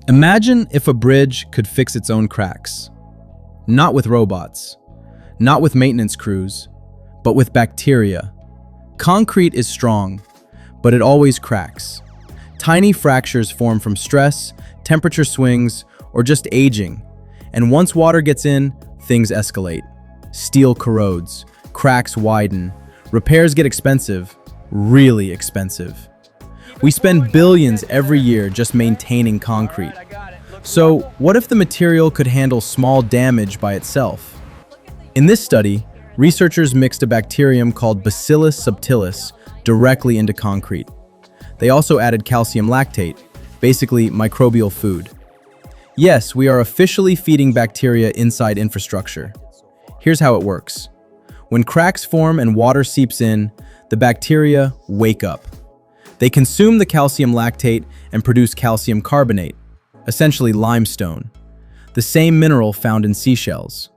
Imagine if a bridge could fix its own cracks. Not with robots, not with maintenance crews, but with bacteria. Concrete is strong, but it always cracks. Tiny fractures form from stress, temperature swings, or just aging. And once water gets in, things escalate. Steel corrodes, cracks widen, repairs get expensive, really expensive. We spend billions every year just maintaining concrete. So, what if the material could handle small damage by itself? In this study, researchers mixed a bacterium called Bacillus subtilis directly into concrete. They also added calcium lactate, basically microbial food. Yes, we are officially feeding bacteria inside infrastructure. Here's how it works. When cracks form and water seeps in, the bacteria wake up. They consume the calcium lactate and produce calcium carbonate, essentially limestone, the same mineral found in seashells.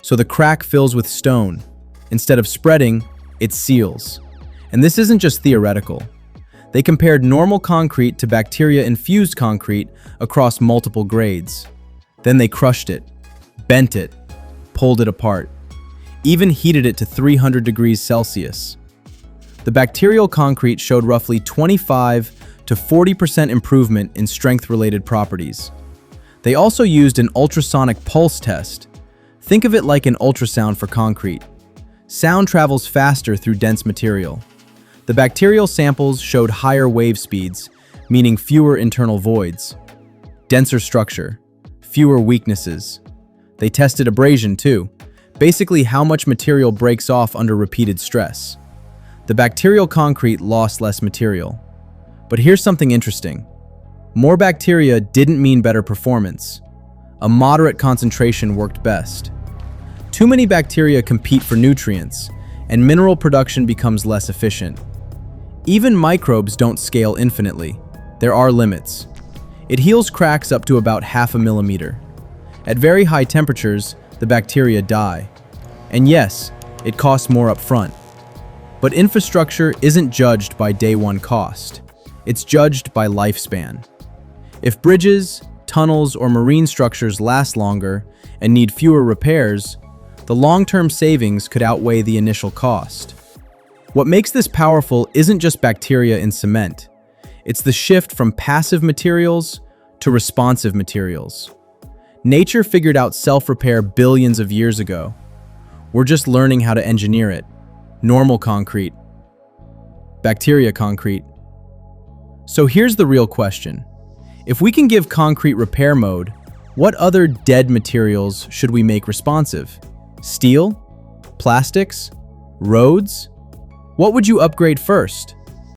So the crack fills with stone. Instead of spreading, it seals. And this isn't just theoretical. They compared normal concrete to bacteria-infused concrete across multiple grades. Then they crushed it, bent it, pulled it apart, even heated it to 300 degrees Celsius. The bacterial concrete showed roughly 25 to 40% improvement in strength-related properties. They also used an ultrasonic pulse test. Think of it like an ultrasound for concrete. Sound travels faster through dense material. The bacterial samples showed higher wave speeds, meaning fewer internal voids. Denser structure, fewer weaknesses. They tested abrasion too, basically how much material breaks off under repeated stress. The bacterial concrete lost less material. But here's something interesting. More bacteria didn't mean better performance. A moderate concentration worked best. Too many bacteria compete for nutrients, and mineral production becomes less efficient. Even microbes don't scale infinitely. There are limits. It heals cracks up to about 0.5 millimeter. At very high temperatures, the bacteria die. And yes, it costs more upfront. But infrastructure isn't judged by day one cost. It's judged by lifespan. If bridges, tunnels, or marine structures last longer and need fewer repairs, the long-term savings could outweigh the initial cost. What makes this powerful isn't just bacteria in cement. It's the shift from passive materials to responsive materials. Nature figured out self-repair billions of years ago. We're just learning how to engineer it. Normal concrete, bacteria concrete. So here's the real question. If we can give concrete repair mode, what other dead materials should we make responsive? Steel? Plastics? Roads? What would you upgrade first?